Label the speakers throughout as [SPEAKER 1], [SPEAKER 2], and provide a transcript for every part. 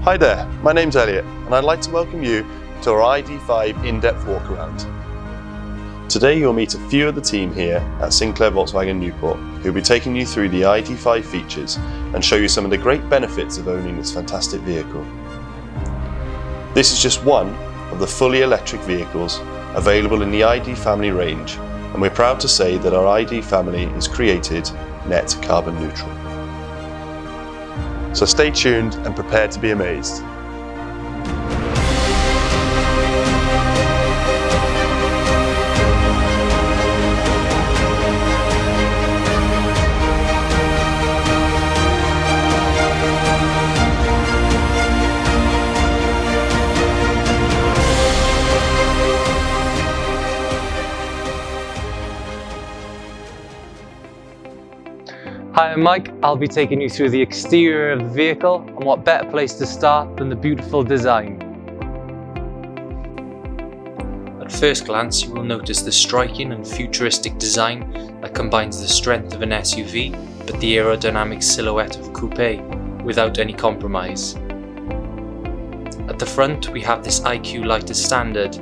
[SPEAKER 1] Hi there, my name's Elliot and I'd like to welcome you to our ID.5 in-depth walk-around. Today you'll meet a few of the team here at Sinclair Volkswagen Newport who'll be taking you through the ID.5 features and show you some of the great benefits of owning this fantastic vehicle. This is just one of the fully electric vehicles available in the ID family range, and we're proud to say that our ID family is created net carbon neutral. So stay tuned and prepare to be amazed.
[SPEAKER 2] Hi, I'm Mike. I'll be taking you through the exterior of the vehicle, and what better place to start than the beautiful design. At first glance, you will notice the striking and futuristic design that combines the strength of an SUV but the aerodynamic silhouette of coupe without any compromise. At the front, we have this IQ light as standard.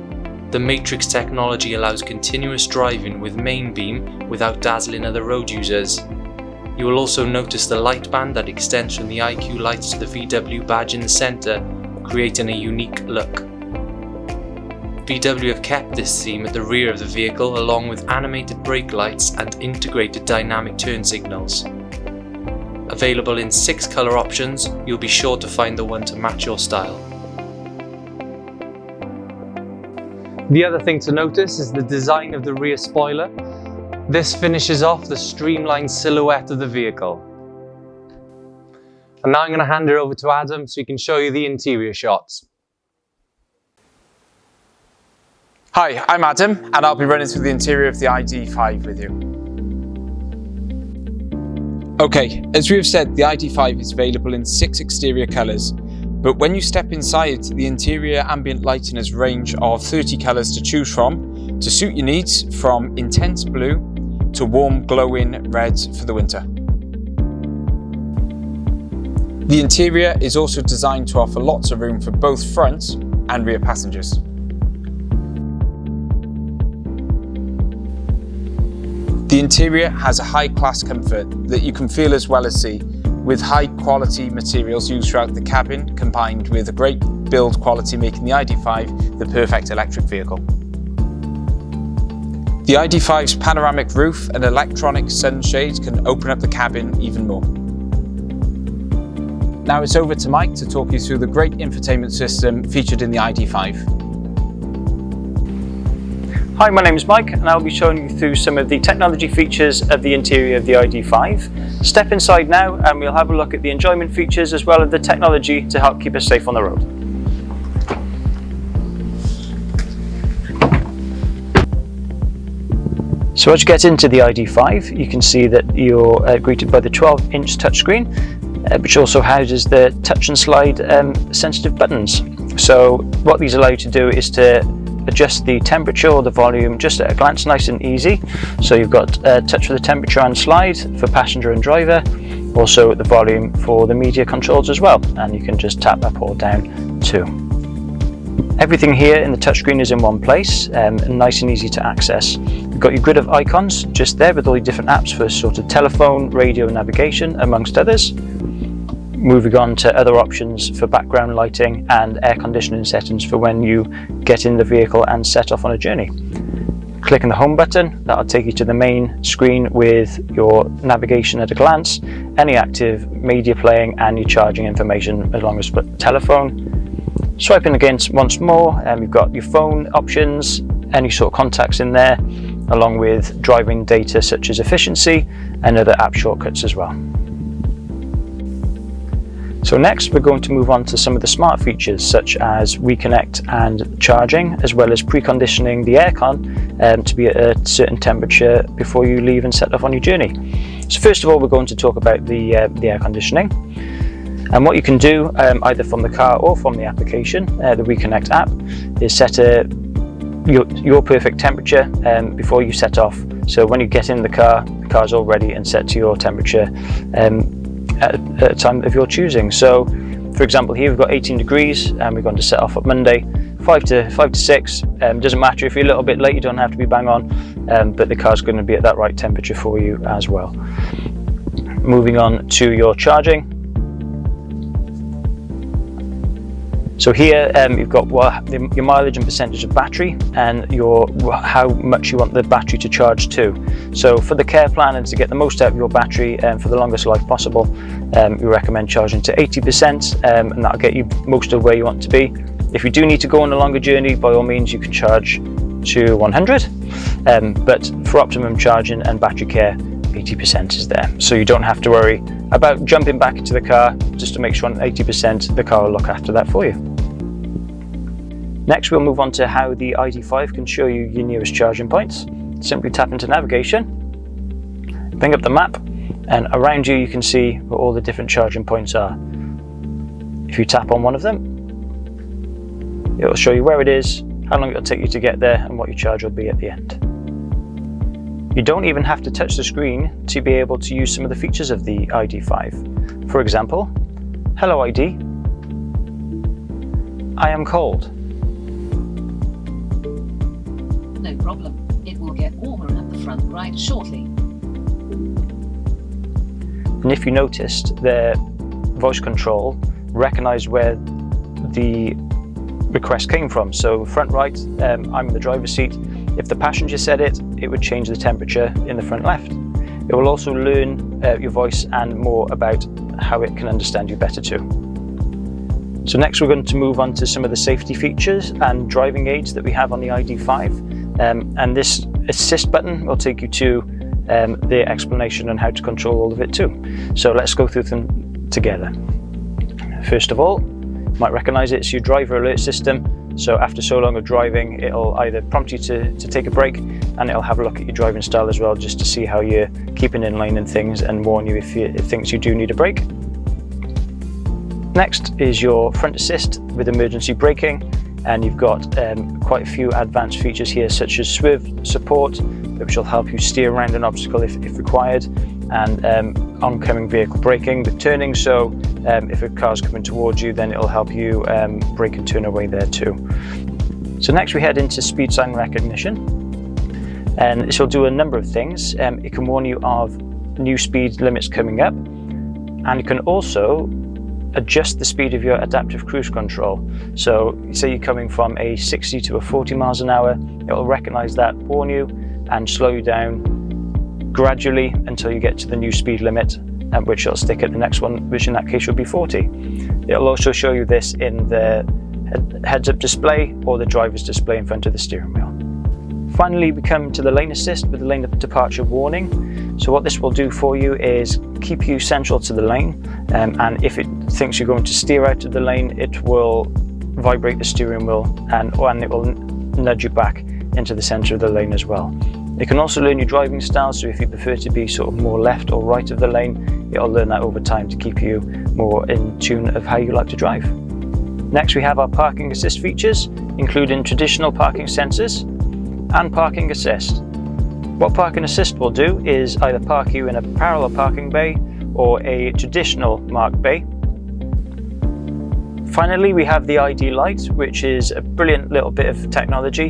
[SPEAKER 2] The Matrix technology allows continuous driving with main beam without dazzling other road users. You will also notice the light band that extends from the IQ lights to the VW badge in the centre, creating a unique look. VW have kept this theme at the rear of the vehicle along with animated brake lights and integrated dynamic turn signals. Available in 6 colour options, you'll be sure to find the one to match your style. The other thing to notice is the design of the rear spoiler. This finishes off the streamlined silhouette of the vehicle. And now I'm going to hand it over to Adam so he can show you the interior shots.
[SPEAKER 3] Hi, I'm Adam and I'll be running through the interior of the ID.5 with you. Okay, as we have said, the ID.5 is available in 6 exterior colours, but when you step inside, the interior ambient lighting has a range of 30 colours to choose from to suit your needs, from intense blue to warm glowing red for the winter. The interior is also designed to offer lots of room for both front and rear passengers. The interior has a high-class comfort that you can feel as well as see, with high-quality materials used throughout the cabin combined with a great build quality, making the ID.5 the perfect electric vehicle. The ID.5's panoramic roof and electronic sunshades can open up the cabin even more. Now it's over to Mike to talk you through the great infotainment system featured in the ID.5.
[SPEAKER 4] Hi, my name is Mike and I'll be showing you through some of the technology features of the interior of the ID.5. Step inside now and we'll have a look at the enjoyment features as well as the technology to help keep us safe on the road. So as you get into the ID.5, you can see that you're greeted by the 12-inch touchscreen, which also houses the touch and slide sensitive buttons. So what these allow you to do is to adjust the temperature or the volume just at a glance, nice and easy. So you've got touch for the temperature and slide for passenger and driver, also the volume for the media controls as well, and you can just tap up or down too. Everything here in the touchscreen is in one place, and nice and easy to access. You've got your grid of icons just there with all the different apps for sort of telephone, radio, navigation, amongst others. Moving on to other options for background lighting and air conditioning settings for when you get in the vehicle and set off on a journey. Clicking the home button, that'll take you to the main screen with your navigation at a glance, any active media playing and your charging information along with telephone. Swiping against once more, you've got your phone options, any sort of contacts in there, along with driving data such as efficiency and other app shortcuts as well. So next we're going to move on to some of the smart features such as reconnect and charging, as well as preconditioning the aircon to be at a certain temperature before you leave and set off on your journey. So first of all, we're going to talk about the air conditioning. And what you can do either from the car or from the application, the Reconnect app, is set your perfect temperature before you set off. So when you get in the car's all ready and set to your temperature at a time of your choosing. So For example, here we've got 18 degrees and we're going to set off at Monday 5 to 6. Doesn't matter if you're a little bit late, you don't have to be bang on, but the car's going to be at that right temperature for you as well. Moving on to your charging. So here you've got your mileage and percentage of battery and how much you want the battery to charge to. So for the care plan and to get the most out of your battery for the longest life possible, we recommend charging to 80%, and that'll get you most of where you want to be. If you do need to go on a longer journey, by all means you can charge to 100, but for optimum charging and battery care, 80% is there. So you don't have to worry about jumping back into the car. Just to make sure on 80%, the car will look after that for you. Next, we'll move on to how the ID.5 can show you your nearest charging points. Simply tap into navigation, bring up the map, and around you can see where all the different charging points are. If you tap on one of them, it will show you where it is, how long it will take you to get there, and what your charge will be at the end. You don't even have to touch the screen to be able to use some of the features of the ID.5. For example, hello ID, I am cold.
[SPEAKER 5] No problem, it will get warmer at the front right shortly.
[SPEAKER 4] And if you noticed, the voice control recognised where the request came from. So front right, I'm in the driver's seat. If the passenger said it, it would change the temperature in the front left. It will also learn your voice and more about how it can understand you better too. So next we're going to move on to some of the safety features and driving aids that we have on the ID.5. And this assist button will take you to the explanation on how to control all of it too. So let's go through them together. First of all, you might recognise it's your driver alert system. So after so long of driving, it'll either prompt you to take a break, and it'll have a look at your driving style as well, just to see how you're keeping in line and things, and warn you if it thinks you do need a break. Next is your front assist with emergency braking, and you've got quite a few advanced features here, such as swerve support, which will help you steer around an obstacle if required, and oncoming vehicle braking with turning. So if a car's coming towards you, then it'll help you brake and turn away there too. So next we head into speed sign recognition, and this will do a number of things. It can warn you of new speed limits coming up, and it can also adjust the speed of your adaptive cruise control. So say you're coming from a 60 to a 40 miles an hour, it will recognize that, warn you, and slow you down gradually until you get to the new speed limit, which it'll stick at the next one, which in that case will be 40. It'll also show you this in the heads-up display or the driver's display in front of the steering wheel. Finally, we come to the lane assist with the lane departure warning. So what this will do for you is keep you central to the lane, and if it thinks you're going to steer out of the lane, it will vibrate the steering wheel and it will nudge you back into the center of the lane as well. It can also learn your driving style, so if you prefer to be sort of more left or right of the lane, it'll learn that over time to keep you more in tune of how you like to drive. Next we have our parking assist features, including traditional parking sensors and parking assist. What parking assist will do is either park you in a parallel parking bay or a traditional marked bay. Finally, we have the ID light, which is a brilliant little bit of technology.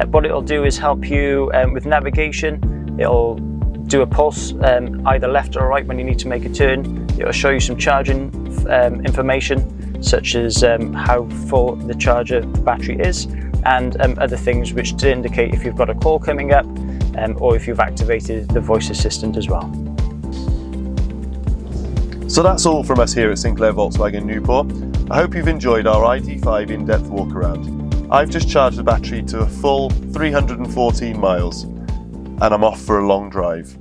[SPEAKER 4] What it'll do is help you with navigation. It'll do a pulse either left or right when you need to make a turn. It'll show you some charging information, such as how full the charger battery is, and other things which to indicate if you've got a call coming up or if you've activated the voice assistant as well.
[SPEAKER 1] So that's all from us here at Sinclair Volkswagen Newport. I hope you've enjoyed our ID.5 in-depth walk around. I've just charged the battery to a full 314 miles and I'm off for a long drive.